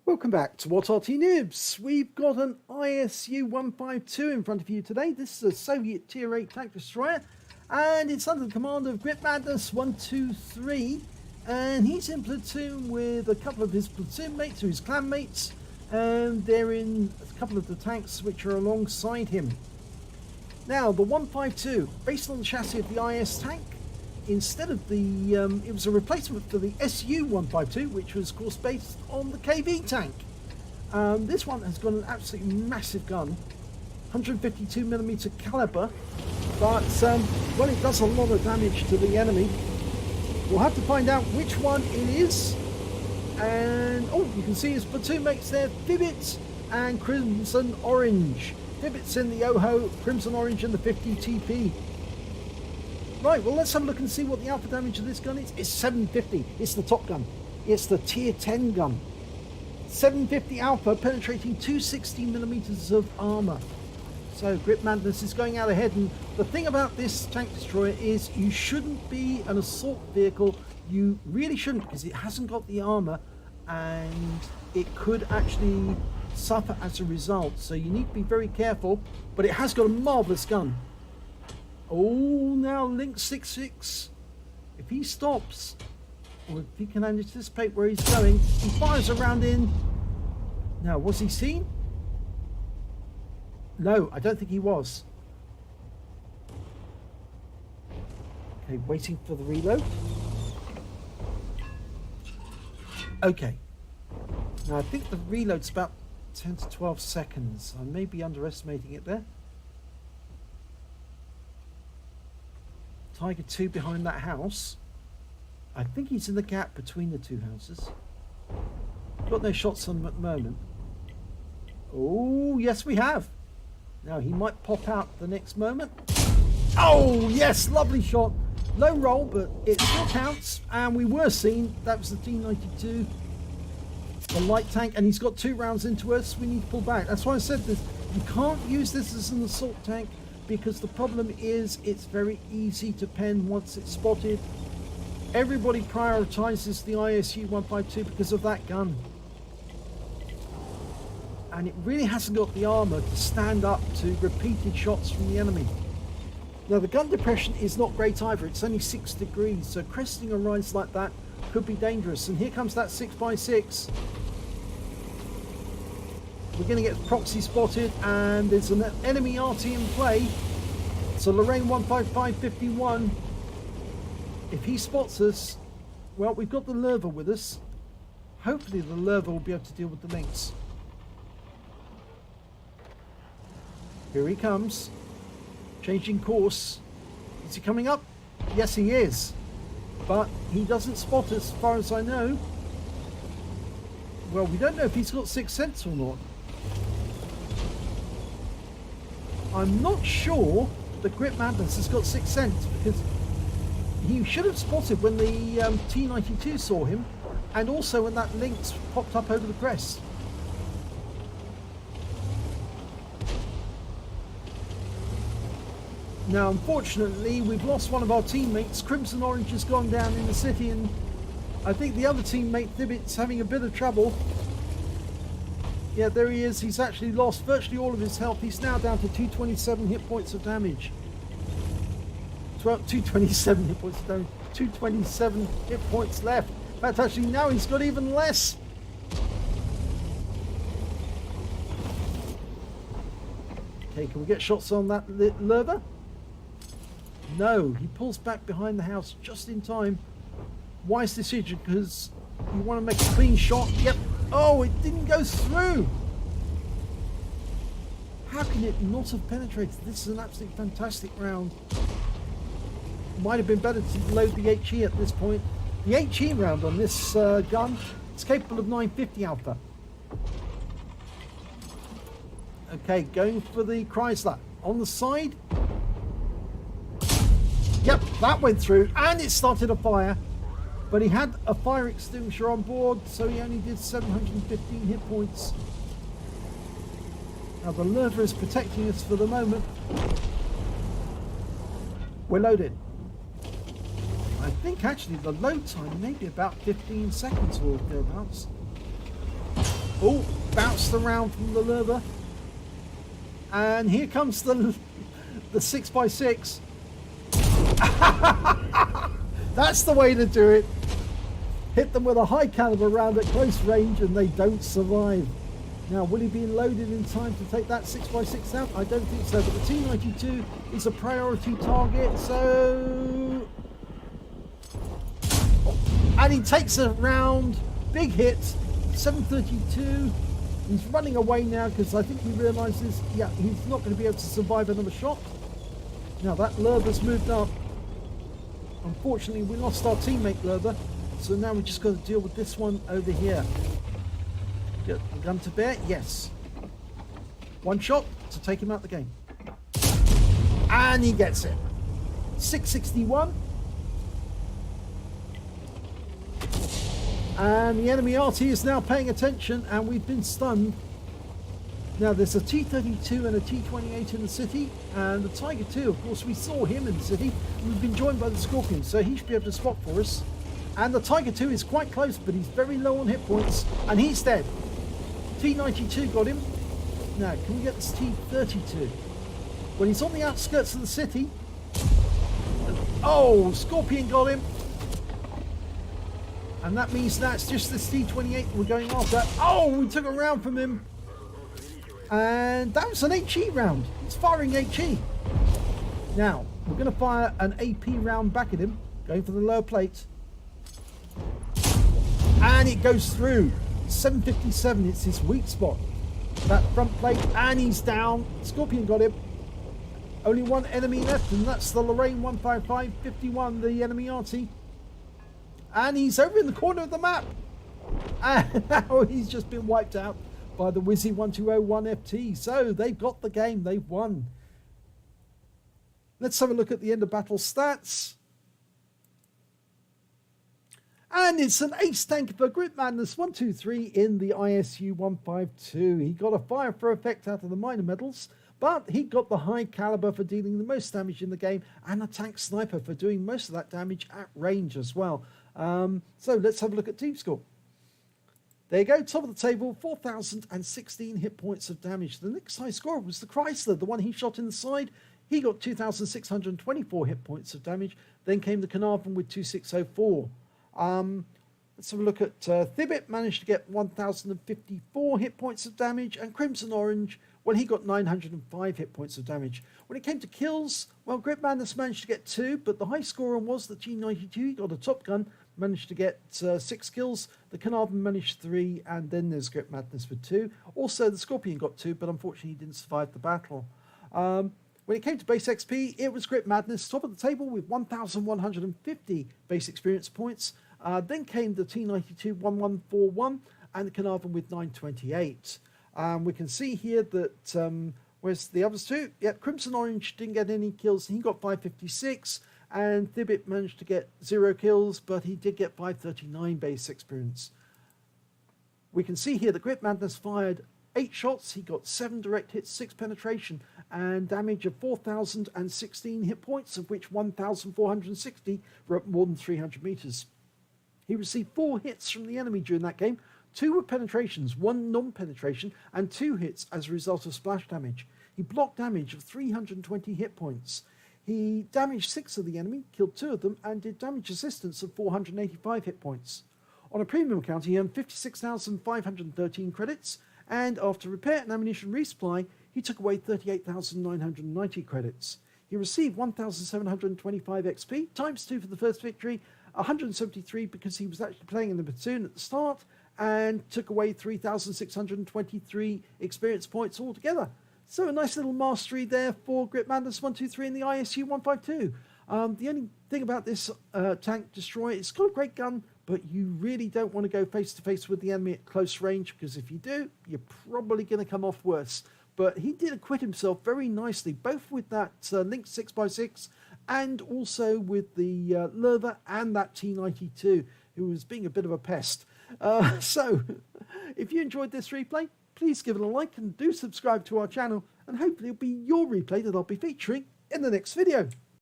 Welcome back to What Arty Noobs. We've got an ISU-152 in front of you today. This is a Soviet Tier 8 tank destroyer, and it's under the command of Grip Madness 123, and he's in platoon with a couple of his platoon mates or his clan mates, and they're in a couple of the tanks which are alongside him. Now, the 152, based on the chassis of the IS tank, instead of the, it was a replacement for the SU-152, which was of course based on the KV tank. This one has got an absolutely massive gun, 152mm caliber, but well, it does a lot of damage to the enemy. We'll have to find out which one it is. And oh, you can see his platoon mates there, Fibbits and Crimson Orange. Fibbits in the OHO, Crimson Orange in the 50 TP. Right, well, let's have a look and see what the alpha damage of this gun is. It's 750. It's the top gun. It's the tier 10 gun. 750 alpha, penetrating 260mm of armor. So Grip Madness is going out ahead, and the thing about this tank destroyer is you shouldn't be an assault vehicle. You really shouldn't, because it hasn't got the armor and it could actually suffer as a result. So you need to be very careful, but it has got a marvelous gun. Oh, now Link 66, if he stops, or if he can anticipate where he's going, he fires a round in. Now, was he seen? No, I don't think he was. Okay, waiting for the reload. Okay. Now, I think the reload's about 10 to 12 seconds. I may be underestimating it there. Tiger 2 behind that house. I think he's in the gap between the two houses. Got no shots on him at the moment. Oh, yes we have. Now he might pop out the next moment. Oh, yes, lovely shot. Low roll, but it still counts. And we were seen. That was the T-92, the light tank, and he's got 2 rounds into us. We need to pull back. That's why I said this. You can't use this as an assault tank, because the problem is it's very easy to pen once it's spotted. Everybody prioritizes the ISU-152 because of that gun. And it really hasn't got the armor to stand up to repeated shots from the enemy. Now, the gun depression is not great either. It's only 6 degrees, so cresting a rise like that could be dangerous. And here comes that 6x6. We're going to get proxy spotted, and there's an enemy Arty in play. So Lorraine 15551, if he spots us, well, we've got the Lerva with us. Hopefully the Lerva will be able to deal with the Lynx. Here he comes, changing course. Is he coming up? Yes, he is. But he doesn't spot us as far as I know. Well, we don't know if he's got 6th sense or not. I'm not sure that Grip Madness has got 6th sense, because he should have spotted when the T-92 saw him, and also when that Lynx popped up over the crest. Now, unfortunately, we've lost one of our teammates. Crimson Orange has gone down in the city, and I think the other teammate, Thibbit's, having a bit of trouble. Yeah, there he is. He's actually lost virtually all of his health. He's now down to 227 hit points of damage. 227 hit points of damage. 227 hit points left. In fact, actually, now he's got even less. Okay, can we get shots on that Lerva? No, he pulls back behind the house just in time. Wise decision, because you want to make a clean shot. Yep. Oh, it didn't go through. How can it not have penetrated? This is an absolutely fantastic round. Might have been better to load the HE at this point. The HE round on this gun is capable of 950 alpha. Okay, going for the Chrysler. On the side. Yep, that went through, and it started a fire. But he had a fire extinguisher on board, so he only did 715 hit points. Now the Lerva is protecting us for the moment. We're loaded. I think actually the load time may be about 15 seconds or thereabouts. Oh, bounced around from the lurver. And here comes the 6x6. That's the way to do it. Hit them with a high caliber round at close range and they don't survive. Now, will he be loaded in time to take that 6x6 out? I don't think so, but the T92 is a priority target, so... And he takes a round, big hit, 732. He's running away now because I think he realises, yeah, he's not going to be able to survive another shot. Now that Lurber's moved up. Unfortunately, we lost our teammate Lurber, so now we just got to deal with this one over here. Get the gun to bear, yes. One shot to take him out the game. And he gets it. 661. And the enemy Arty is now paying attention, and we've been stunned. Now there's a T32 and a T28 in the city, and the Tiger 2, of course, we saw him in the city. We've been joined by the Scorpion, so he should be able to spot for us. And the Tiger 2 is quite close, but he's very low on hit points, and he's dead. T92 got him. Now, can we get this T32? Well, he's on the outskirts of the city. Oh, Scorpion got him. And that means that's just this T28 we're going after. Oh, we took a round from him. And that was an HE round. He's firing HE. Now, we're going to fire an AP round back at him. Going for the lower plate. And it goes through. 757, it's his weak spot. That front plate, and he's down. Scorpion got him. Only one enemy left, and that's the Lorraine 155-51, the enemy Arty. And he's over in the corner of the map. And now he's just been wiped out by the Wizzy 1201FT. So they've got the game. They've won. Let's have a look at the end of battle stats. And it's an ace tank for Grip Madness 123 in the ISU-152. He got a fire for effect out of the minor medals, but he got the high caliber for dealing the most damage in the game, and a tank sniper for doing most of that damage at range as well. So let's have a look at team score. There you go, top of the table, 4,016 hit points of damage. The next high scorer was the Chrysler, the one he shot in the side. He got 2,624 hit points of damage. Then came the Carnarvon with 2,604. Let's have a look at Thibbet, managed to get 1,054 hit points of damage, and Crimson Orange, well, he got 905 hit points of damage. When it came to kills, well, Grip Madness managed to get 2, but the high scorer was the G92. He got a Top Gun, managed to get 6 kills. The Carnarvon managed 3, and then there's Grip Madness with 2. Also, the Scorpion got 2, but unfortunately he didn't survive the battle. When it came to base XP, it was Grip Madness, top of the table with 1,150 base experience points. Then came the T92 1141 and the Carnarvon with 928. We can see here that, where's the others two? Yeah, Crimson Orange didn't get any kills. He got 556, and Thibbet managed to get 0 kills, but he did get 539 base experience. We can see here that Grip Madness fired 8 shots. He got 7 direct hits, 6 penetration, and damage of 4,016 hit points, of which 1,460 were up more than 300 meters. He received 4 hits from the enemy during that game. 2 were penetrations, 1 non-penetration, and 2 hits as a result of splash damage. He blocked damage of 320 hit points. He damaged 6 of the enemy, killed 2 of them, and did damage assistance of 485 hit points. On a premium account, he earned 56,513 credits, and after repair and ammunition resupply, he took away 38,990 credits. He received 1,725 XP, times 2 for the first victory, 173 because he was actually playing in the platoon at the start, and took away 3,623 experience points altogether. So a nice little mastery there for Grip Madness 123 in the ISU-152. The only thing about this tank destroyer, it's got a great gun, but you really don't want to go face to face with the enemy at close range, because if you do, you're probably going to come off worse. But he did acquit himself very nicely, both with that Lynx 6x6 and also with the Lurver and that T92, who was being a bit of a pest. So, if you enjoyed this replay, please give it a like and do subscribe to our channel, and hopefully it'll be your replay that I'll be featuring in the next video.